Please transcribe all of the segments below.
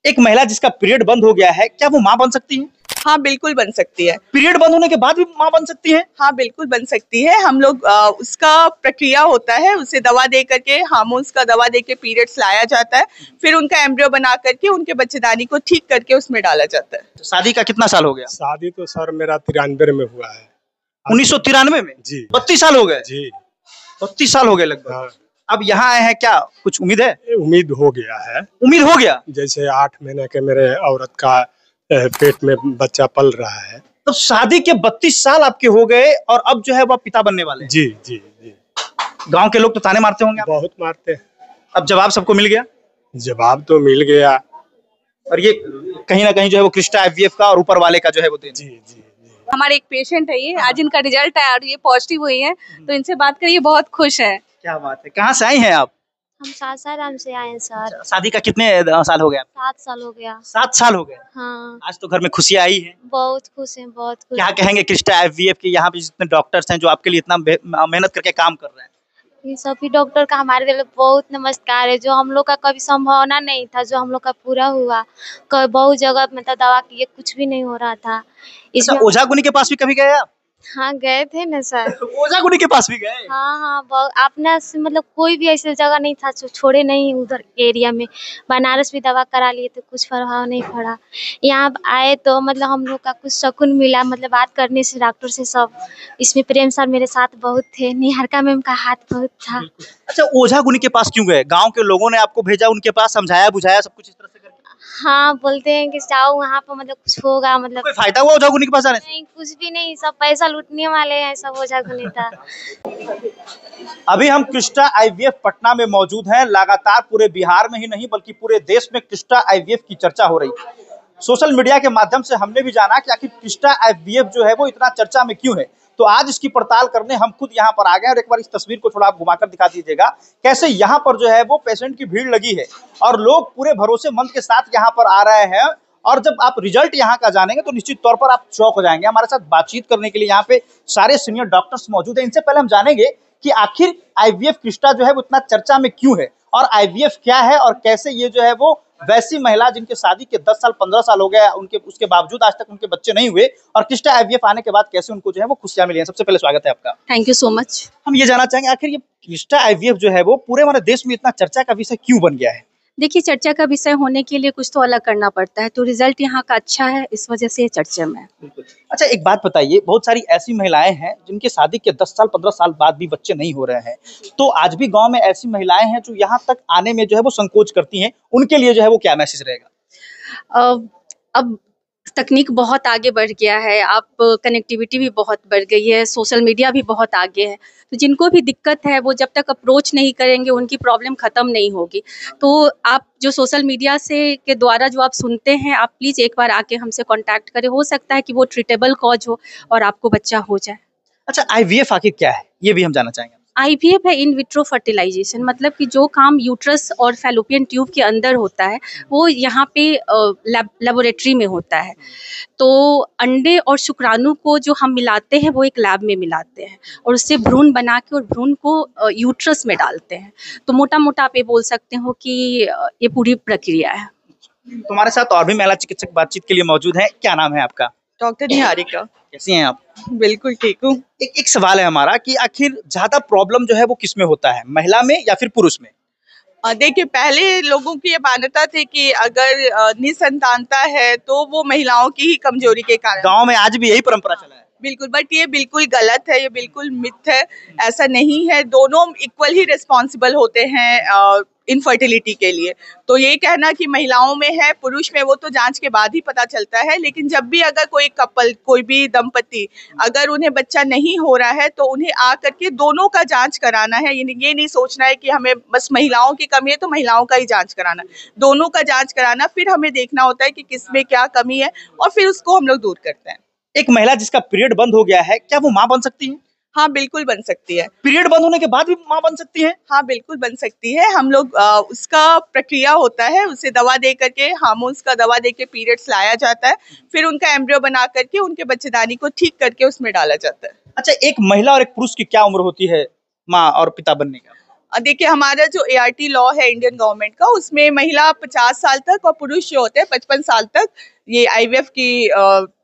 एक महिला जिसका पीरियड बंद हो गया है, क्या वो माँ बन सकती है? हाँ बिल्कुल बन सकती है। पीरियड बंद होने के बाद भी माँ बन सकती है? हाँ बिल्कुल बन सकती है। हम लोग उसका प्रक्रिया होता है, उसे दवा दे करके, हार्मोन्स का दवा दे के पीरियड्स लाया जाता है, फिर उनका एम्ब्रियो बना करके उनके बच्चेदानी को ठीक करके उसमें डाला जाता है। तो शादी का कितना साल हो गया? शादी तो सर मेरा 93 में हुआ है। 1993 में? जी 32 साल हो गए? जी 32 साल हो गए लगभग। हाँ। अब यहाँ आए हैं, क्या कुछ उम्मीद है? उम्मीद हो गया है। उम्मीद हो गया? जैसे 8 महीने के मेरे औरत का पेट में बच्चा पल रहा है। तो शादी के 32 साल आपके हो गए और अब जो है वो पिता बनने वाले हैं। जी जी जी। गांव के लोग तो ताने मारते होंगे? बहुत मारते हैं। अब जवाब सबको मिल गया? जवाब तो मिल गया। और ये कहीं ना कहीं जो है वो क्रिस्टा आईवीएफ का और ऊपर वाले का जो है वो देन। जी जी जी। हमारे एक पेशेंट है, ये आज इनका रिजल्ट आया और ये पॉजिटिव हुई है, तो इनसे बात करिए, बहुत खुश है। क्या बात है। कहाँ से आई हैं आप? हम सासाराम से आए हैं सर। शादी का कितने साल हो गया? 7 साल हो गया। 7 साल हो गए। हाँ आज तो घर में खुशियाँ आई है। बहुत खुश हैं, बहुत खुश। क्या कहेंगे क्रिस्टा आईवीएफ के यहाँ पे जितने डॉक्टर्स हैं जो आपके लिए इतना मेहनत करके काम कर रहे हैं? ये सभी डॉक्टर का हमारे दिल में बहुत नमस्कार है, जो हम लोग का कभी संभावना नहीं था, जो हम लोग का पूरा हुआ। बहुत जगह मतलब दवा किए, कुछ भी नहीं हो रहा था। इसमें ओझा गुनी के पास भी कभी गए आप? हाँ गए थे ना सर। ओझा गुनी के पास भी गए? हाँ हाँ बहुत। अपना से मतलब कोई भी ऐसी जगह नहीं था जो छोड़े नहीं उधर एरिया में। बनारस भी दवा करा लिए तो कुछ प्रभाव नहीं पड़ा। यहाँ आए तो मतलब हम लोग का कुछ सुकून मिला, मतलब बात करने से डॉक्टर से सब। इसमें प्रेम सर मेरे साथ बहुत थे, निहारिका मैम का हाथ बहुत था। अच्छा, ओझा गुनी के पास क्यों गए? गांव के लोगों ने आपको भेजा उनके पास, समझाया बुझाया सब कुछ इस तरह से करके? हाँ बोलते हैं कि जाओ वहाँ पर मतलब कुछ होगा, मतलब कोई फायदा हुआ ओझा गुनी के पास जाने से? नहीं कुछ भी नहीं, सब पैसा लूटने वाले हैं, सब ओझा गुनीता। अभी हम क्रिस्टा आईवीएफ पटना में मौजूद हैं। लगातार पूरे बिहार में ही नहीं बल्कि पूरे देश में क्रिस्टा आईवीएफ की चर्चा हो रही है। सोशल मीडिया के माध्यम से हमने भी जाना कि आखिर क्रिस्टा आईवीएफ जो है वो इतना चर्चा में क्यों है। तो आज इसकी पड़ताल करने हम खुद यहाँ पर आ गए और एक बार इस तस्वीर को थोड़ा आप घुमाकर दिखा दीजिएगा कैसे यहाँ पर जो है वो पेशेंट की भीड़ लगी है और लोग पूरे भरोसेमंद के साथ यहाँ पर आ रहे हैं। और जब आप रिजल्ट यहाँ का जानेंगे तो निश्चित तौर पर आप चौंक हो जाएंगे। हमारे साथ बातचीत करने के लिए यहाँ पे सारे सीनियर डॉक्टर्स मौजूद हैं। इनसे पहले हम जानेंगे कि आखिर आईवीएफ क्रिस्टा जो है वो इतना चर्चा में क्यों है और आईवीएफ क्या है और कैसे ये जो है वो वैसी महिला जिनके शादी के 10 साल 15 साल हो गए उनके उसके बावजूद आज तक उनके बच्चे नहीं हुए और क्रिस्टा आईवीएफ आने के बाद कैसे उनको जो है वो खुशियां मिली हैं। सबसे पहले स्वागत है आपका। Thank you so much. हम ये जानना चाहेंगे आखिर ये क्रिस्टा आईवीएफ जो है वो पूरे हमारे देश में इतना चर्चा का विषय क्यों बन गया है? देखिए, चर्चा का विषय होने के लिए कुछ तो अलग करना पड़ता है, तो रिजल्ट यहाँ का अच्छा है, इस वजह से ये चर्चा में है। अच्छा, एक बात बताइए, बहुत सारी ऐसी महिलाएं हैं जिनके शादी के 10 साल 15 साल बाद भी बच्चे नहीं हो रहे हैं, तो आज भी गांव में ऐसी महिलाएं हैं जो यहाँ तक आने में जो है वो संकोच करती हैं, उनके लिए जो है वो क्या मैसेज रहेगा? अब तकनीक बहुत आगे बढ़ गया है, आप कनेक्टिविटी भी बहुत बढ़ गई है, सोशल मीडिया भी बहुत आगे है, तो जिनको भी दिक्कत है वो जब तक अप्रोच नहीं करेंगे उनकी प्रॉब्लम ख़त्म नहीं होगी। तो आप जो सोशल मीडिया से के द्वारा जो आप सुनते हैं, आप प्लीज़ एक बार आके हमसे कांटेक्ट करें, हो सकता है कि वो ट्रीटेबल कॉज हो और आपको बच्चा हो जाए। अच्छा, आईवीएफ आखिर क्या है ये भी हम जानना चाहेंगे। आईवीएफ है इन विट्रो फर्टिलाइजेशन, मतलब कि जो काम यूट्रस और फैलोपियन ट्यूब के अंदर होता है वो यहाँ पे लेबोरेटरी में होता है। तो अंडे और शुक्राणु को जो हम मिलाते हैं वो एक लैब में मिलाते हैं और उससे भ्रूण बना के और भ्रूण को यूट्रस में डालते हैं। तो मोटा मोटा आप ये बोल सकते हो कि ये पूरी प्रक्रिया है। तुम्हारे साथ और भी महिला चिकित्सक बातचीत के लिए मौजूद है। क्या नाम है आपका? डॉक्टर निहारिका। कैसी हैं आप? बिल्कुल ठीक हूँ। एक सवाल है हमारा कि आखिर ज्यादा प्रॉब्लम जो है वो किस में होता है, महिला में या फिर पुरुष में? देखिए, पहले लोगों की ये मान्यता थी कि अगर निसंतानता है तो वो महिलाओं की ही कमजोरी के कारण। गांव में आज भी यही परंपरा चला है। बिल्कुल, बट ये बिल्कुल गलत है, ये बिल्कुल मिथ है, ऐसा नहीं है। दोनों इक्वल ही रिस्पॉन्सिबल होते हैं इनफर्टिलिटी के लिए। तो ये कहना कि महिलाओं में है पुरुष में, वो तो जांच के बाद ही पता चलता है। लेकिन जब भी अगर कोई कपल, कोई भी दंपति, अगर उन्हें बच्चा नहीं हो रहा है तो उन्हें आ करके दोनों का जांच कराना है। ये नहीं सोचना है कि हमें बस महिलाओं की कमी है तो महिलाओं का ही जांच कराना, दोनों का जांच कराना। फिर हमें देखना होता है कि किसमें क्या कमी है और फिर उसको हम लोग दूर करते हैं। एक महिला जिसका पीरियड बंद हो गया है, क्या वो माँ बन सकती है? हाँ बिल्कुल बन सकती है। पीरियड बंद होने के बाद भी माँ बन सकती है? हाँ बिल्कुल बन सकती है। हम लोग उसका प्रक्रिया होता है, उसे दवा दे करके, हार्मोन्स का दवा दे के पीरियड्स लाया जाता है, फिर उनका एम्ब्रियो बना करके उनके बच्चेदानी को ठीक करके उसमें डाला जाता है। अच्छा, एक महिला और एक पुरुष की क्या उम्र होती है माँ और पिता बनने का? देखिए, हमारा जो ART लॉ है इंडियन गवर्नमेंट का, उसमें महिला 50 साल तक और पुरुष जो होते हैं 55 साल तक ये IVF की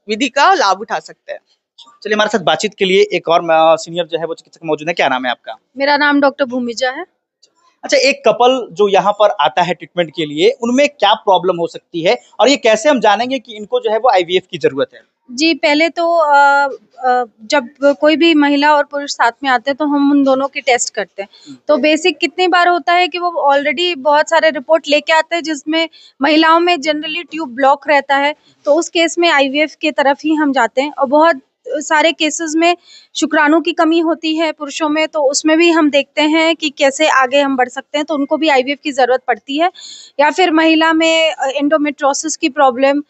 विधि का लाभ उठा सकते हैं। चलिए, हमारे साथ बातचीत के लिए एक और सीनियर जो है वो चिकित्सक मौजूद है। क्या नाम है आपका? मेरा नाम डॉक्टर भूमिजा है। अच्छा, एक कपल जो यहाँ पर आता है ट्रीटमेंट के लिए, उनमें क्या प्रॉब्लम हो सकती है और ये कैसे हम जानेंगे कि इनको जो है वो IVF की जरूरत है? जी, पहले तो जब कोई भी महिला और पुरुष साथ में आते हैं तो हम उन दोनों की टेस्ट करते हैं। तो बेसिक कितनी बार होता है कि वो ऑलरेडी बहुत सारे रिपोर्ट लेके आते हैं जिसमें महिलाओं में जनरली ट्यूब ब्लॉक रहता है, तो उस केस में IVF के तरफ ही हम जाते हैं। और बहुत सारे केसेस में शुक्राणु की कमी होती है पुरुषों में, तो उसमें भी हम देखते हैं कि कैसे आगे हम बढ़ सकते हैं, तो उनको भी IVF की ज़रूरत पड़ती है। या फिर महिला में एंडोमेट्रोसिस की प्रॉब्लम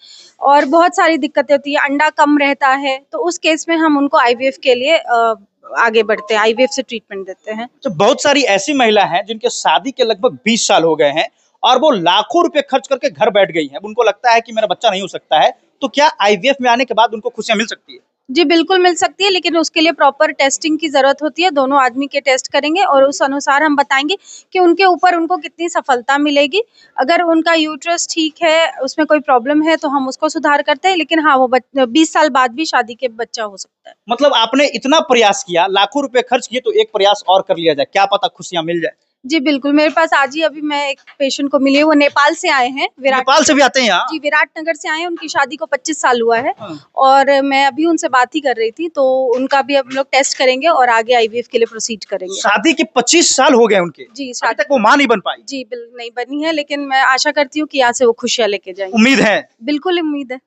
और बहुत सारी दिक्कतें होती है, अंडा कम रहता है, तो उस केस में हम उनको IVF के लिए आगे बढ़ते हैं, IVF से ट्रीटमेंट देते हैं। तो बहुत सारी ऐसी महिला हैं जिनके शादी के लगभग 20 साल हो गए हैं और वो लाखों रुपए खर्च करके घर बैठ गई हैं। उनको लगता है कि मेरा बच्चा नहीं हो सकता है, तो क्या IVF में आने के बाद उनको खुशियां मिल सकती है? जी, बिल्कुल मिल सकती है, लेकिन उसके लिए प्रॉपर टेस्टिंग की ज़रूरत होती है। दोनों आदमी के टेस्ट करेंगे और उस अनुसार हम बताएंगे कि उनके ऊपर उनको कितनी सफलता मिलेगी। अगर उनका यूट्रस ठीक है, उसमें कोई प्रॉब्लम है, तो हम उसको सुधार करते हैं, लेकिन हाँ, वो 20 साल बाद भी शादी के बच्चा हो सकता है। मतलब आपने इतना प्रयास किया, लाखों रुपए खर्च किए, तो एक प्रयास और कर लिया जाए, क्या पता खुशियां मिल जाए। जी, बिल्कुल। मेरे पास आज ही अभी मैं एक पेशेंट को मिली, वो नेपाल से आए हैं। नेपाल से भी आते हैं यहाँ? जी, विराटनगर से आए हैं। उनकी शादी को 25 साल हुआ है। हाँ। और मैं अभी उनसे बात ही कर रही थी, तो उनका भी हम लोग टेस्ट करेंगे और आगे IVF के लिए प्रोसीड करेंगे। शादी के 25 साल हो गए उनके? जी, अभी शादी तक वो मां नहीं बन पाई? जी, नहीं बनी है, लेकिन मैं आशा करती हूँ कि यहाँ से वो खुशियाँ लेके जाएंगे। उम्मीद है? बिल्कुल उम्मीद है।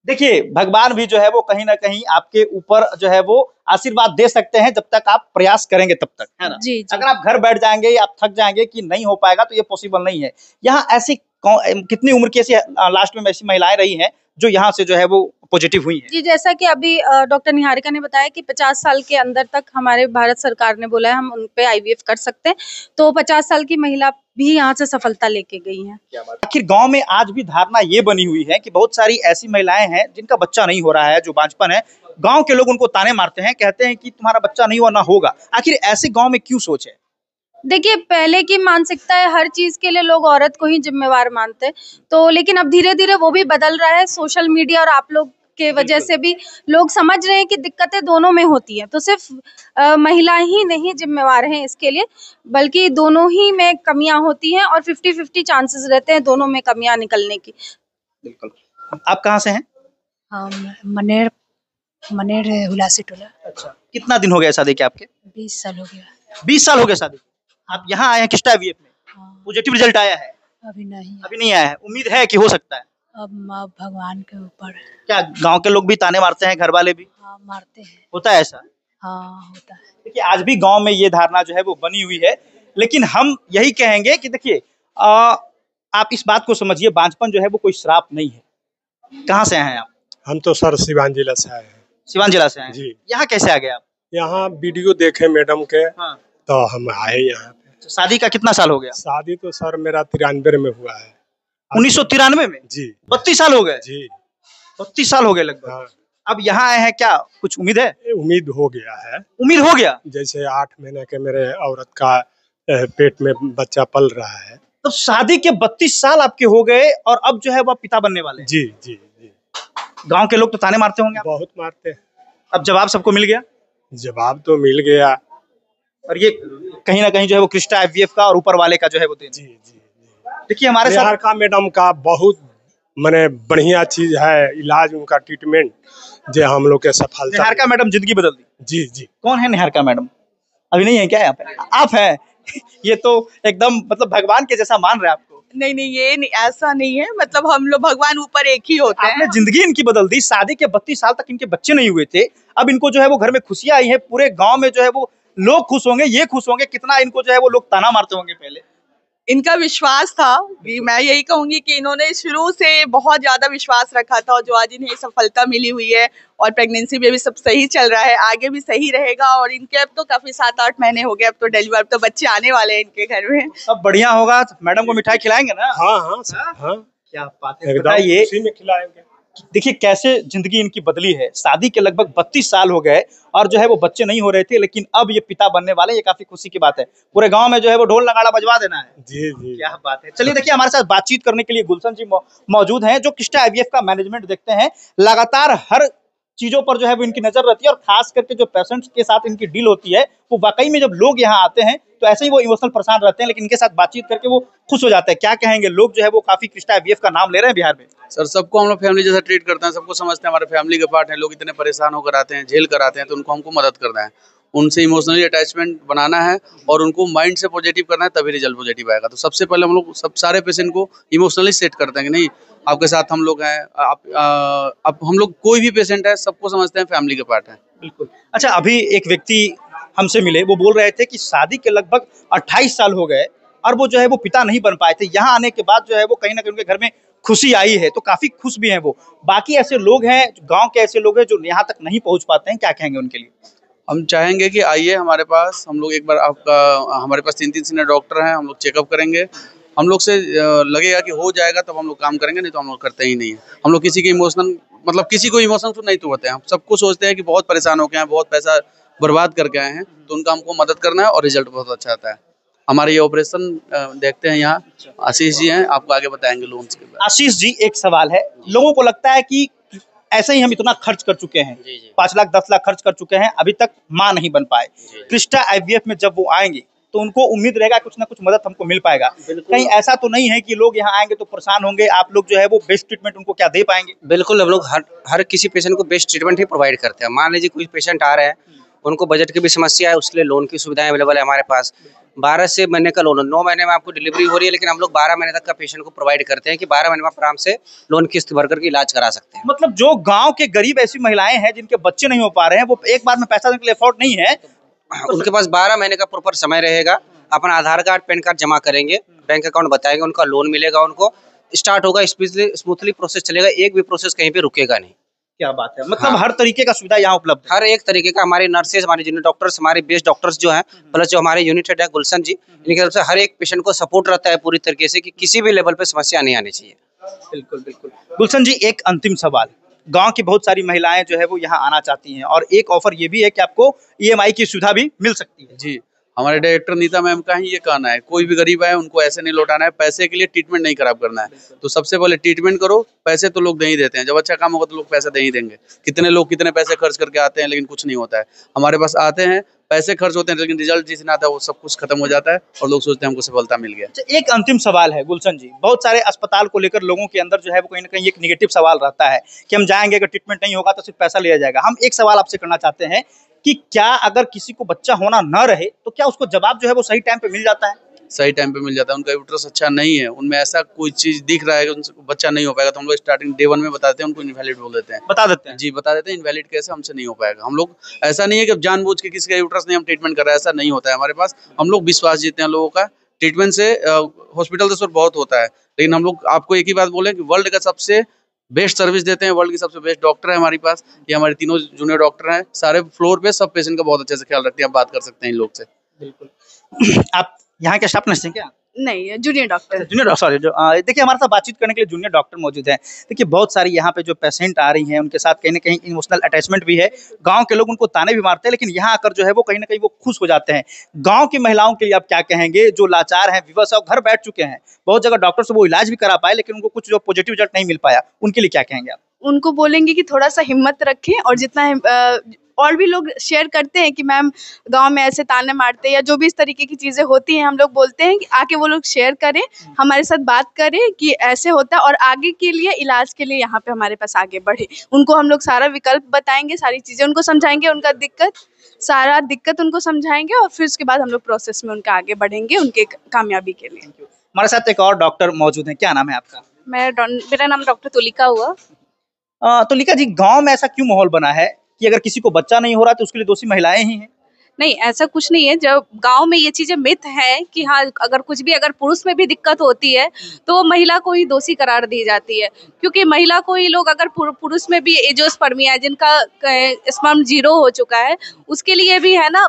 देखिए, भगवान भी जो है वो कहीं ना कहीं आपके ऊपर जो है वो आशीर्वाद दे सकते हैं जब तक आप प्रयास करेंगे, तब तक, है ना? जी, जी। अगर आप घर बैठ जाएंगे या आप थक जाएंगे कि नहीं हो पाएगा, तो ये पॉसिबल नहीं है। यहाँ ऐसी कितनी उम्र की ऐसी लास्ट में ऐसी महिलाएं रही हैं जो यहाँ से जो है वो पॉजिटिव हुई हैं? जी, जैसा कि अभी डॉक्टर निहारिका ने बताया कि 50 साल के अंदर तक हमारे भारत सरकार ने बोला है हम उन पे IVF कर सकते हैं, तो 50 साल की महिला भी यहाँ से सफलता लेके गई हैं। आखिर गांव में आज भी धारणा ये बनी हुई है कि बहुत सारी ऐसी महिलाएं हैं जिनका बच्चा नहीं हो रहा है, जो बांझपन है। गांव के लोग उनको ताने मारते हैं, कहते हैं कि तुम्हारा बच्चा नहीं हुआ, ना होगा। आखिर ऐसे गांव में क्यों सोच है? देखिए, पहले की मानसिकता है हर चीज के लिए लोग औरत को ही जिम्मेवार मानते हैं, तो लेकिन अब धीरे धीरे वो भी बदल रहा है। सोशल मीडिया और आप लोग के वजह से भी लोग समझ रहे हैं कि दिक्कतें दोनों में होती हैं, तो सिर्फ महिला ही नहीं जिम्मेवार हैं इसके लिए, बल्कि दोनों ही में कमियां होती हैं और 50-50 चांसेस रहते हैं दोनों में कमियां निकलने की। बिल्कुल। आप कहाँ से हैं? मनेर हुलासी टोला। अच्छा, कितना दिन हो गया शादी के आपके? 20 साल हो गया। 20 साल हो गए शादी। आप यहाँ आए हैं किस्टा IVF में? हाँ। पॉजिटिव रिजल्ट आया है? अभी नहीं आया है। उम्मीद है कि हो सकता है? अब भगवान के ऊपर। क्या गांव के लोग भी ताने मारते हैं, घर वाले भी? हाँ, मारते हैं। होता है ऐसा? हाँ, होता है। देखिए, आज भी गांव में ये धारणा जो है वो बनी हुई है, लेकिन हम यही कहेंगे कि देखिए, आप इस बात को समझिए, बांझपन जो है वो कोई श्राप नहीं है। कहाँ से आए हैं आप? हम तो सर सिवान जिला से आए हैं। सिवान जिला से आए हैं? जी। यहाँ कैसे आ गए आप? यहाँ वीडियो देखे मैडम के, हाँ। तो हम आए यहाँ पे। तो शादी का कितना साल हो गया? शादी तो सर मेरा 93 में हुआ है। 1993 में? जी। 32 साल हो गए? जी। 32 साल हो गए लगभग। हाँ। अब यहाँ आए हैं, क्या कुछ उम्मीद है? उम्मीद हो गया है। उम्मीद हो गया? जैसे 8 महीने के मेरे औरत का पेट में बच्चा पल रहा है। तो शादी के 32 साल आपके हो गए और अब जो है वो पिता बनने वाले हैं। जी जी जी। गांव के लोग तो ताने मारते होंगे? बहुत मारते हैं। अब जवाब सबको मिल गया? जवाब तो मिल गया। और ये कहीं ना कहीं जो है वो क्रिस्टा IVF का और ऊपर वाले का जो है वो देन। जी जी। देखिए, हमारे साथ निहारिका मैडम का बहुत माने बढ़िया चीज है, इलाज उनका ट्रीटमेंट जो हम लोग के सफलता। निहारिका मैडम जिंदगी बदल दी। जी जी। कौन है निहारिका मैडम? अभी नहीं है क्या यहाँ पे? आप हैं? ये तो एकदम मतलब भगवान के जैसा मान रहे हैं आपको। नहीं, ये नहीं, ऐसा नहीं है। मतलब हम लोग भगवान ऊपर एक ही होते हैं। आपने जिंदगी इनकी बदल दी। शादी के 32 साल तक इनके बच्चे नहीं हुए थे, अब इनको जो है वो घर में खुशियां आई है, पूरे गांव में जो है वो लोग खुश होंगे, ये खुश होंगे। कितना इनको जो है वो लोग ताना मारते होंगे पहले। इनका विश्वास था, मैं यही कहूंगी कि इन्होंने शुरू से बहुत ज्यादा विश्वास रखा था, और जो आज इन्हें सफलता मिली हुई है और प्रेगनेंसी में भी सब सही चल रहा है, आगे भी सही रहेगा। और इनके अब तो काफी 7-8 महीने हो गए, अब तो डिलीवर, अब तो बच्चे आने वाले हैं इनके घर में। अब बढ़िया होगा। मैडम को मिठाई खिलाएंगे ना? हाँ हाँ सर, हाँ क्या बात है, एकदम बताइए। उसी में खिलाएंगे। देखिए कैसे जिंदगी इनकी बदली है। शादी के लगभग 32 साल हो गए और जो है वो बच्चे नहीं हो रहे थे, लेकिन अब ये पिता बनने वाले, ये काफी खुशी की बात है। पूरे गांव में जो है वो ढोल नगाड़ा बजवा देना है। जी जी। क्या बात है। चलिए देखिए, हमारे साथ बातचीत करने के लिए गुलशन जी मौजूद हैं, जो कृष्णा आईवीएफ का मैनेजमेंट देखते हैं। लगातार हर चीजों पर जो है वो इनकी नजर रहती है और खास करके जो पेशेंट्स के साथ इनकी डील होती है, वो वाकई में जब लोग यहाँ आते हैं तो ऐसे ही वो इमोशनल परेशान रहते हैं, लेकिन इनके साथ बातचीत करके वो खुश हो जाते हैं। क्या कहेंगे, लोग जो है वो काफी कृष्णा आईवीएफ का नाम ले रहे हैं बिहार में। सर सबको हम लोग फैमिली जैसा ट्रीट करते हैं, सबको समझते हैं, हमारे फैमिली के पार्ट हैं। लोग इतने परेशान होकर आते हैं, झेल कर आते हैं, तो उनको हमको मदद करना है, उनसे इमोशनली अटैचमेंट बनाना है और उनको माइंड से पॉजिटिव करना है, तभी रिजल्ट पॉजिटिव आएगा। तो सबसे पहले हम लोग सब सारे पेशेंट को इमोशनली सेट करते हैं कि नहीं आपके साथ हम लोग हैं, आप हम लोग कोई भी पेशेंट है सबको समझते हैं, फैमिली के पार्ट है। बिल्कुल। अच्छा, अभी एक व्यक्ति हमसे मिले, वो बोल रहे थे कि शादी के लगभग 28 साल हो गए और वो जो है वो पिता नहीं बन पाए थे। यहाँ आने के बाद जो है वो कहीं ना कहीं उनके घर में खुशी आई है, तो काफी खुश भी हैं वो। बाकी ऐसे लोग हैं, गांव के ऐसे लोग हैं जो यहाँ तक नहीं पहुंच पाते हैं, क्या कहेंगे उनके लिए? हम चाहेंगे कि आइए हमारे पास, हम लोग एक बार हमारे पास 3 सीनियर डॉक्टर हैं, हम लोग चेकअप करेंगे। हम लोग से लगेगा कि हो जाएगा तब हम लोग काम करेंगे, नहीं तो हम लोग करते ही नहीं है। हम लोग किसी के इमोशनल मतलब किसी को इमोशन नहीं तोड़ते हैं। हम सबको सोचते हैं कि बहुत परेशान होके आए, बहुत पैसा बर्बाद करके आए हैं, तो उनका हमको मदद करना है और रिजल्ट बहुत अच्छा आता है। हमारे ये ऑपरेशन देखते हैं यहाँ आशीष जी हैं, आपको आगे बताएंगे लोन्स के बारे। आशीष जी, एक सवाल है, लोगों को लगता है कि ऐसे ही हम इतना खर्च कर चुके हैं, 5 लाख 10 लाख खर्च कर चुके हैं, अभी तक मां नहीं बन पाए। कृष्णा आईवीएफ में जब वो आएंगे तो उनको उम्मीद रहेगा कुछ ना कुछ मदद हमको मिल पाएगा। कहीं ऐसा तो नहीं है कि लोग यहाँ आएंगे तो परेशान होंगे, आप लोग जो है वो बेस्ट ट्रीटमेंट उनको क्या दे पाएंगे? बिल्कुल, हम लोग हर किसी पेशेंट को बेस्ट ट्रीटमेंट ही प्रोवाइड करते हैं। मान लीजिए कोई पेशेंट आ रहे हैं, उनको बजट की भी समस्या है, उसके लिए लोन की सुविधाएं अवेलेबल है हमारे पास। 12 से महीने का लोन, 9 महीने में आपको डिलीवरी हो रही है, लेकिन हम लोग 12 महीने तक का पेशेंट को प्रोवाइड करते हैं कि 12 महीने में आराम से लोन किस्त भर करके इलाज करा सकते हैं। मतलब जो गांव के गरीब ऐसी महिलाएं हैं जिनके बच्चे नहीं हो पा रहे हैं, वो एक बार में पैसा देने के लिए अफोर्ड नहीं है, उनके पास 12 महीने का प्रॉपर समय रहेगा, अपना आधार कार्ड पैन कार्ड जमा करेंगे, बैंक अकाउंट बताएंगे, उनका लोन मिलेगा, उनको स्टार्ट होगा, स्मूथली प्रोसेस चलेगा, एक भी प्रोसेस कहीं पे रुकेगा नहीं। क्या बात है। मतलब हर तरीके का सुविधा यहाँ उपलब्ध है। हर एक तरीके का, हमारे नर्सेज, हमारे जूनियर डॉक्टर्स, हमारे बेस्ट डॉक्टर्स जो हैं, प्लस जो हमारे यूनिट हेड है गुलशन जी, इनकी तरफ से हर एक पेशेंट को सपोर्ट रहता है पूरी तरीके से कि किसी भी लेवल पे समस्या नहीं आनी चाहिए। बिल्कुल बिल्कुल। गुलशन जी, एक अंतिम सवाल, गांव की बहुत सारी महिलाएं जो है वो यहाँ आना चाहती हैं और एक ऑफर ये भी है कि आपको EMI की सुविधा भी मिल सकती है। जी, हमारे डायरेक्टर नीता मैम का ही ये कहना है, कोई भी गरीब आए उनको ऐसे नहीं लौटाना है, पैसे के लिए ट्रीटमेंट नहीं खराब करना है। तो सबसे पहले ट्रीटमेंट करो, पैसे तो लोग नहीं देते हैं, जब अच्छा काम होगा तो लोग पैसे दे ही देंगे। कितने लोग कितने पैसे खर्च करके आते हैं लेकिन कुछ नहीं होता है। हमारे पास आते हैं, पैसे खर्च होते हैं, लेकिन रिजल्ट जिस दिन आता है वो सब कुछ खत्म हो जाता है और लोग सोचते हैं हमको सफलता मिल गया। एक अंतिम सवाल है गुलशन जी, बहुत सारे अस्पताल को लेकर लोगों के अंदर जो है वो कहीं ना कहीं एक निगेटिव सवाल रहता है कि हम जाएंगे, अगर ट्रीटमेंट नहीं होगा तो सिर्फ पैसा लिया जाएगा। हम एक सवाल आपसे करना चाहते हैं कि क्या अगर किसी को बच्चा होना न रहे तो क्या उसको जवाब जो है वो सही टाइम पे मिल जाता है? सही टाइम पे मिल जाता है। उनका यूट्रस अच्छा नहीं है, उनमें ऐसा कोई चीज दिख रहा है कि उनको बच्चा नहीं हो पाएगा, तो हम लोग स्टार्टिंग डे 1 में बताते हैं, उनको इनवैलिड बोल देते हैं। बता देते हैं? जी, बता देते हैं इनवैलिड कैसे, हमसे नहीं हो पाएगा। हम लोग ऐसा नहीं है कि जानबूझ के किसी का यूट्रस नहीं हम ट्रीटमेंट कर रहे हैं, ऐसा नहीं होता है हमारे पास। हम लोग विश्वास जीते हैं लोगों का, ट्रीटमेंट से हॉस्पिटल से बहुत होता है, लेकिन हम लोग आपको एक ही बात बोले कि वर्ल्ड का सबसे बेस्ट सर्विस देते हैं, वर्ल्ड की सबसे बेस्ट डॉक्टर है हमारे पास। ये हमारे तीनों जूनियर डॉक्टर हैं, सारे फ्लोर पे सब पेशेंट का बहुत अच्छे से ख्याल रखते हैं। आप बात कर सकते हैं इन लोग से। बिल्कुल। आप यहाँ के स्टाफ नर्स हैं क्या? नहीं, जूनियर डॉक्टर। जूनियर, सॉरी, देखिए हमारे साथ बातचीत करने के लिए जूनियर डॉक्टर मौजूद हैं। देखिए बहुत सारी यहाँ पे जो पेशेंट आ रही हैं उनके साथ कहीं ना कहीं इमोशनल अटैचमेंट भी है। गांव के लोग उनको ताने भी मारते हैं, लेकिन यहाँ आकर जो है वो कहीं ना कहीं वो खुश हो जाते हैं। गांव की महिलाओं के लिए आप क्या कहेंगे जो लाचार हैं, विवश है, घर बैठ चुके हैं, बहुत जगह डॉक्टर से वो इलाज भी करा पाए लेकिन उनको कुछ जो पॉजिटिव रिजल्ट नहीं मिल पाया, उनके लिए क्या कहेंगे आप? उनको बोलेंगे कि थोड़ा सा हिम्मत रखें और जितना और भी लोग शेयर करते हैं कि मैम गांव में ऐसे ताने मारते हैं या जो भी इस तरीके की चीज़ें होती हैं, हम लोग बोलते हैं कि आके वो लोग शेयर करें, हमारे साथ बात करें कि ऐसे होता है और आगे के लिए इलाज के लिए यहाँ पे हमारे पास आगे बढ़े। उनको हम लोग सारा विकल्प बताएंगे, सारी चीज़ें उनको समझाएंगे, उनका सारा दिक्कत उनको समझाएंगे और फिर उसके बाद हम लोग प्रोसेस में उनका आगे बढ़ेंगे उनके कामयाबी के लिए। हमारे साथ एक और डॉक्टर मौजूद हैं, क्या नाम है आपका? मेरा नाम डॉक्टर तुलिका हुआ। तुलिका जी, गाँव में ऐसा क्यों माहौल बना है कि अगर किसी को बच्चा नहीं हो रहा तो उसके लिए दोषी महिलाएं ही हैं? नहीं, ऐसा कुछ नहीं है। जब गांव में ये चीजें मिथ है कि हाँ अगर पुरुष में भी दिक्कत होती है तो महिला को ही दोषी करार दी जाती है, क्योंकि महिला को ही लोग अगर पुरुष में भी एंजियोस्पर्मिया है जिनका स्पर्म 0 हो चुका है, उसके लिए भी है ना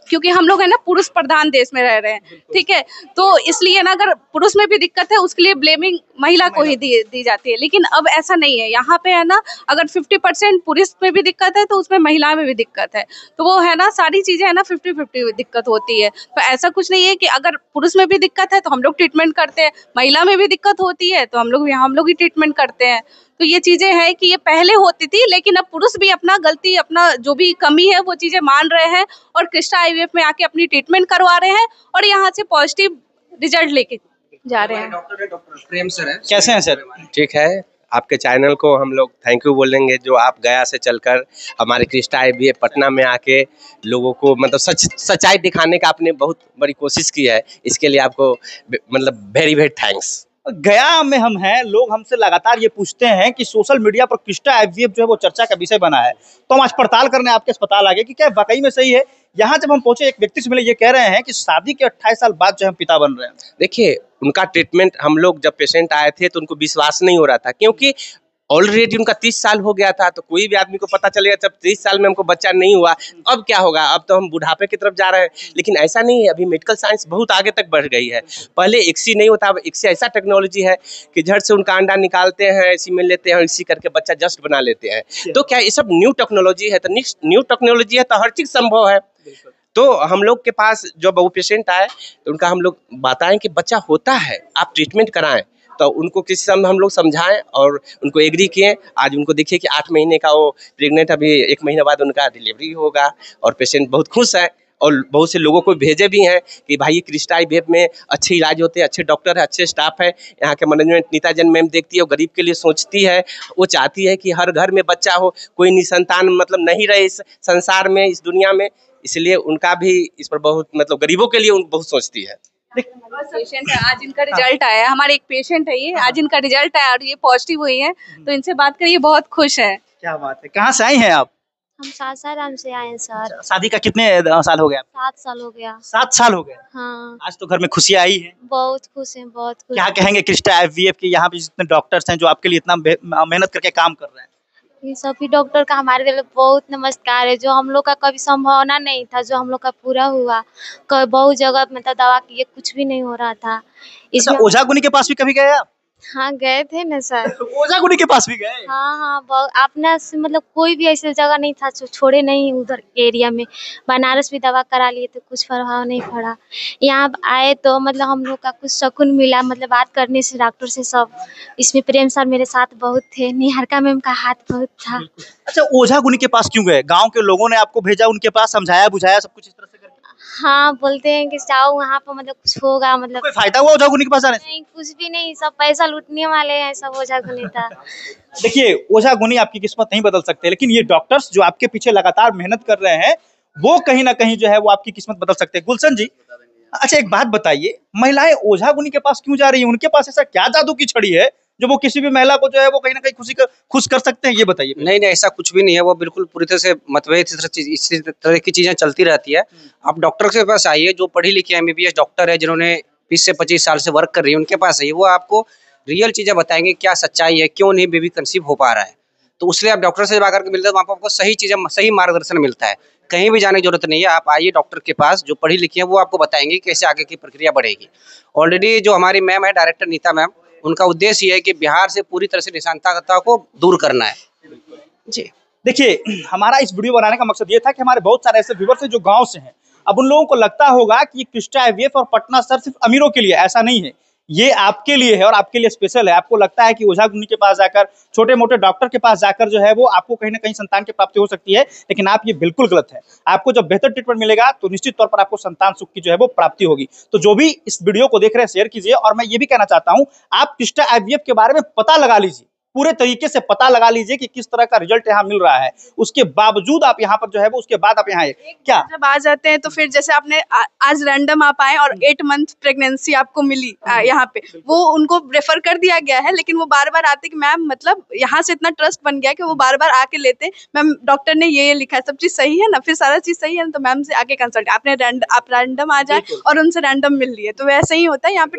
क्योंकि हम लोग है ना पुरुष प्रधान देश में रह रहे हैं, ठीक है। तो इसलिए ना अगर पुरुष में भी दिक्कत है उसके लिए ब्लेमिंग महिला को ही दी जाती है, लेकिन अब ऐसा नहीं है। यहाँ पे है ना अगर 50% पुरुष में भी दिक्कत है तो उसमें महिला में भी दिक्कत है, तो वो है ना सारी चीजें है ना 50-50 दिक्कत होती है। तो ऐसा कुछ नहीं है कि अगर पुरुष में भी दिक्कत है तो हम लोग ट्रीटमेंट करते हैं, महिला में भी दिक्कत होती है तो हम लोग ही ट्रीटमेंट करते हैं। तो ये चीजें हैं कि ये पहले होती थी, लेकिन अब पुरुष भी अपना गलती, अपना जो भी कमी है वो चीजें मान रहे हैं और कृष्णा आईवीएफ में आके अपनी ट्रीटमेंट करवा रहे हैं और यहाँ से पॉजिटिव रिजल्ट लेके जा रहे हैं। डॉक्टर प्रेम सर है। कैसे हैं सर? ठीक है, आपके चैनल को हम लोग थैंक यू बोलेंगे, जो आप गया से चलकर हमारे कृष्णा आईवीएफ पटना में आके लोगों को मतलब सच्चाई दिखाने का आपने बहुत बड़ी कोशिश की है। इसके लिए आपको मतलब वेरी वेरी थैंक्स। गया में हम हैं, लोग हमसे लगातार ये पूछते हैं कि सोशल मीडिया पर कृष्णा आईवीएफ जो है वो चर्चा का विषय बना है, तो हम आज पड़ताल करने आपके अस्पताल आ गए कि क्या वाकई में सही है। यहाँ जब हम पहुंचे एक व्यक्ति से मिले, ये कह रहे हैं कि शादी के 28 साल बाद जो हम पिता बन रहे हैं। देखिए, उनका ट्रीटमेंट हम लोग जब पेशेंट आए थे तो उनको विश्वास नहीं हो रहा था, क्योंकि ऑलरेडी उनका 30 साल हो गया था। तो कोई भी आदमी को पता चलेगा जब 30 साल में हमको बच्चा नहीं हुआ, अब क्या होगा, अब तो हम बुढ़ापे की तरफ जा रहे हैं। लेकिन ऐसा नहीं है, अभी मेडिकल साइंस बहुत आगे तक बढ़ गई है। पहले एक्सी नहीं होता, अब एक्सी ऐसा टेक्नोलॉजी है कि झट से उनका अंडा निकालते हैं, इसी में लेते हैं, इसी करके बच्चा जस्ट बना लेते हैं। तो क्या ये सब न्यू टेक्नोलॉजी है? तो न्यू टेक्नोलॉजी है तो हर चीज़ संभव है। तो हम लोग के पास जब वो पेशेंट आए तो उनका हम लोग बताएं कि बच्चा होता है, आप ट्रीटमेंट कराएं। तो उनको किसी समय हम लोग समझाएं और उनको एग्री किए। आज उनको देखिए कि 8 महीने का वो प्रेग्नेंट, अभी 1 महीने बाद उनका डिलीवरी होगा और पेशेंट बहुत खुश है। और बहुत से लोगों को भेजे भी हैं कि भाई ये कृष्णा आईवीएफ में अच्छे इलाज होते हैं, अच्छे डॉक्टर है, अच्छे स्टाफ है। यहाँ के मैनेजमेंट नीता जैन मैम देखती है, वो गरीब के लिए सोचती है। वो चाहती है कि हर घर में बच्चा हो, कोई निसंतान मतलब नहीं रहे इस संसार में, इस दुनिया में। इसलिए उनका भी इस पर बहुत मतलब गरीबों के लिए बहुत सोचती है। पेशेंट है, आज इनका रिजल्ट आया है। हमारे एक पेशेंट है, ये आज इनका रिजल्ट आया और ये पॉजिटिव हुई है, तो इनसे बात करिए, बहुत खुश है। क्या बात है, कहाँ से आई हैं आप? हम सासाराम से आए हैं सर। शादी का कितने साल हो गया? 7 साल हो गया। 7 साल हो गए। हाँ, आज तो घर में खुशियाँ आई है। बहुत खुश हैं, बहुत खुश। क्या कहेंगे कृष्णा आईवीएफ के यहाँ पे जितने डॉक्टर्स हैं जो आपके लिए इतना मेहनत करके काम कर रहे हैं? ये सभी डॉक्टर का हमारे दिल बहुत नमस्कार है, जो हम लोग का कभी संभावना नहीं था, जो हम लोग का पूरा हुआ। बहुत जगह मतलब दवा किए, कुछ भी नहीं हो रहा था। इसमें ओझा गुनी के पास भी कभी गए आप? हाँ, गए थे ना सर। ओझा गुनी के पास भी गए? हाँ, अपना से मतलब कोई भी ऐसी जगह नहीं था जो छोड़े नहीं। उधर एरिया में बनारस भी दवा करा लिए थे, कुछ प्रभाव नहीं पड़ा। यहाँ आए तो मतलब हम लोग का कुछ सुकून मिला, मतलब बात करने से डॉक्टर से सब। इसमें प्रेम सर मेरे साथ बहुत थे, निहारिका मैम का हाथ बहुत था। अच्छा, ओझा गुनी के पास क्यों गए? गाँव के लोगों ने आपको भेजा, उनके पास समझाया बुझाया सब कुछ इस तरह से? हाँ, बोलते हैं कि जाओ वहाँ पर मतलब कुछ होगा, मतलब कोई फायदा हुआ ओझा गुनी के पास आने से? नहीं, कुछ भी नहीं, सब पैसा लूटने वाले हैं, सब ओझा गुनी था। देखिए, ओझा गुनी आपकी किस्मत नहीं बदल सकते, लेकिन ये डॉक्टर्स जो आपके पीछे लगातार मेहनत कर रहे हैं, वो कहीं ना कहीं जो है वो आपकी किस्मत बदल सकते हैं। गुलशन जी, अच्छा एक बात बताइए, महिलाएं ओझा गुनी के पास क्यों जा रही हैं? उनके पास ऐसा क्या जादू की छड़ी है जो वो किसी भी महिला को जो है वो कहीं ना कहीं खुश कर सकते हैं? ये बताइए। नहीं, ऐसा कुछ भी नहीं है। वो बिल्कुल पूरी तरह से मतभेद इस तरह की चीजें चलती रहती है। आप डॉक्टर के पास आइए, जो पढ़ी लिखी MBBS डॉक्टर है, जिन्होंने 20 से 25 साल से वर्क कर रही है, उनके पास आइए। वो आपको रियल चीजें बताएंगे, क्या सच्चाई है, क्यों नहीं बेबी कंसीव हो पा रहा है। तो उसलिए आप डॉक्टर से आकर के मिलते हैं, वहाँ पर आपको सही चीजें, सही मार्गदर्शन मिलता है। कहीं भी जाने की जरूरत नहीं है, आप आइए डॉक्टर के पास, जो पढ़ी लिखी है, वो आपको बताएंगे कैसे आगे की प्रक्रिया बढ़ेगी। ऑलरेडी जो हमारी मैम है, डायरेक्टर नीता मैम, उनका उद्देश्य ये है कि बिहार से पूरी तरह से निशानता को दूर करना है जी। देखिए, हमारा इस वीडियो बनाने का मकसद ये था कि हमारे बहुत सारे ऐसे व्यूअर्स हैं जो गांव से हैं। अब उन लोगों को लगता होगा कि कृष्णा आईवीएफ और पटना सर सिर्फ अमीरों के लिए, ऐसा नहीं है। ये आपके लिए है और आपके लिए स्पेशल है। आपको लगता है कि ओझा गुनी के पास जाकर, छोटे मोटे डॉक्टर के पास जाकर जो है वो आपको कहीं ना कहीं संतान की प्राप्ति हो सकती है, लेकिन आप ये बिल्कुल गलत है। आपको जब बेहतर ट्रीटमेंट मिलेगा तो निश्चित तौर पर आपको संतान सुख की जो है वो प्राप्ति होगी। तो जो भी इस वीडियो को देख रहे हैं, शेयर कीजिए। और मैं ये भी कहना चाहता हूँ, आप कृष्णा आईवीएफ के बारे में पता लगा लीजिए, पूरे तरीके से पता लगा लीजिए कि किस तरह का रिजल्ट यहाँ मिल रहा है। उसके बावजूद आप यहाँ पर जो है वो, उसके बाद आप यहाँ आए क्या? जब आ जाते हैं तो फिर जैसे आपने आज रैंडम आप आए और 8 मंथ प्रेगनेंसी आपको मिली यहाँ पे, वो उनको रेफर कर दिया गया है, लेकिन वो बार बार आते कि मैम मतलब यहाँ से इतना ट्रस्ट बन गया कि वो बार बार आके लेते, मैम डॉक्टर ने ये लिखा है, सब चीज सही है ना, फिर सारा चीज सही है ना, तो मैम से आके कंसल्ट, आप रैंडम आ जाए और उनसे रैंडम मिल लिए। तो वैसे ही होता है यहाँ पे,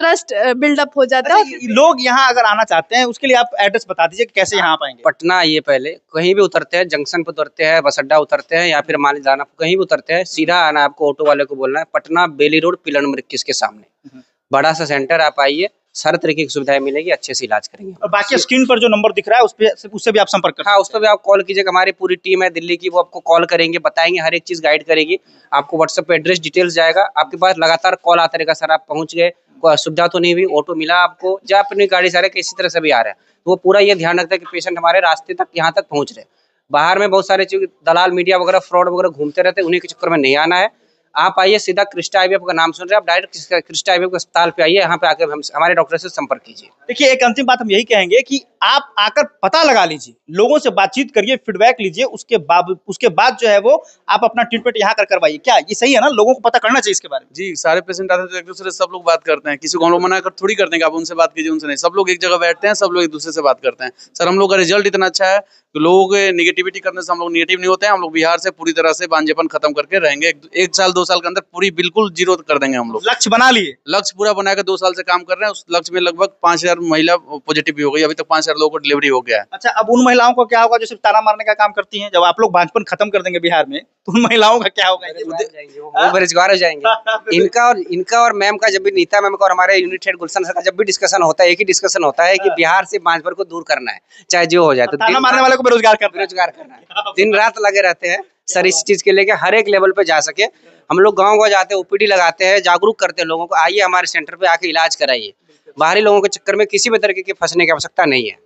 ट्रस्ट बिल्डअप हो जाता है। लोग यहाँ अगर आना चाहते हैं उसके लिए आप एड्रेस बता दीजिए कि कैसे यहाँ पाएंगे। पटना आइए, पहले कहीं भी उतरते हैं, जंक्शन पे उतरते हैं, बस अड्डा उतरते हैं, या फिर मान लीजिए दानापुर कहीं भी उतरते हैं, सीधा आना आपको, ऑटो वाले को बोलना है पटना बेली रोड पिलर नंबर 21 के सामने बड़ा सा सेंटर। आप आइए, हर तरीके की सुविधाएं मिलेगी, अच्छे से इलाज करेंगे। और बाकी स्क्रीन पर जो नंबर दिख रहा है उससे भी आप संपर्क कर। हाँ, उस पर भी आप कॉल कीजिएगा, हमारी पूरी टीम है दिल्ली की, वो आपको कॉल करेंगे, बताएंगे, हर एक चीज गाइड करेगी। आपको व्हाट्सएप पे एड्रेस डिटेल्स जाएगा, आपके पास लगातार कॉल आता रहेगा, सर आप पहुंच गए, कोई असुविधा तो नहीं हुई, ऑटो मिला आपको, या अपनी गाड़ी से आ रहे किसी तरह से भी आ रहे हैं, तो वो पूरा ये ध्यान रखता है कि पेशेंट हमारे रास्ते तक यहाँ तक पहुंच रहे। बाहर में बहुत सारे दलाल मीडिया वगैरह फ्रॉड वगैरह घूमते रहते हैं, उन्हीं के चक्कर में नहीं आना है। आप आइए सीधा क्रिस्टा आईवीएफ का नाम सुन रहे हैं, आप डायरेक्ट क्रिस्टा आईवीएफ अस्पताल पे आइए, यहाँ पे आकर हमारे डॉक्टर से संपर्क कीजिए। देखिए, एक अंतिम बात हम यही कहेंगे कि आप आकर पता लगा लीजिए, लोगों से बातचीत करिए, फीडबैक लीजिए, उसके बाद जो है वो आप अपना ट्रीटमेंट यहाँ कर करवाइए। क्या ये सही है ना? लोगों को पता करना चाहिए इसके बारे में। जी, सारे पेशेंट आते हैं तो एक दूसरे से सब लोग बात करते हैं, किसी को हम लोग मना कर थोड़ी करते हैं कि आप उनसे बात कीजिए, उनसे नहीं। सब लोग एक जगह बैठते हैं, सब लोग एक दूसरे से बात करते हैं। सर, हम लोग का रिजल्ट इतना अच्छा है कि लोगों के निगेटिविटी करने से हम लोग निगेटिव नहीं होते हैं। हम लोग बिहार से पूरी तरह से बांझेपन खत्म करके रहेंगे। 1 साल 2 साल के अंदर पूरी बिल्कुल जीरो कर देंगे हम लोग। लक्ष्य बना लिए, लक्ष्य पूरा बनाकर 2 साल से काम कर रहे हैं। उस लक्ष्य में लगभग 5000 महिला पॉजिटिव भी हो गई, अभी तक 5000 लोगों को डिलीवरी हो गया है। अच्छा, अब उन महिलाओं को क्या होगा जो सिर्फ ताना मारने का काम करती हैं? जब आप लोग बांझपन खत्म कर देंगे बिहार में, तो उन महिलाओं का क्या होगा? वो बेरोजगार हो जाएंगे। इनका और मैम का जब भी, नीता मैम का और हमारे यूनिट हेड गुलशन सर का जब भी डिस्कशन होता है, एक ही डिस्कशन होता है कि बिहार से बांझपन को दूर करना है, चाहे जो हो जाए। तो ताना मारने वाले को बेरोजगार करना है, दिन रात लगे रहते हैं सर इस चीज के लेके, हर एक लेवल पे जा सके। हम लोग गाँव जाते हैं, ओपीडी लगाते हैं, जागरूक करते हैं लोगों को, आइए हमारे सेंटर पे आके इलाज कराइए। बाहरी लोगों के चक्कर में किसी भी तरीके की फंसने की आवश्यकता नहीं है।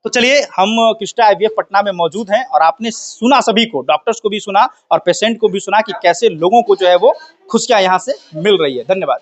तो चलिए, हम क्रिस्टा आईवीएफ पटना में मौजूद हैं और आपने सुना, सभी को, डॉक्टर्स को भी सुना और पेशेंट को भी सुना कि कैसे लोगों को जो है वो खुशियां यहाँ से मिल रही है। धन्यवाद।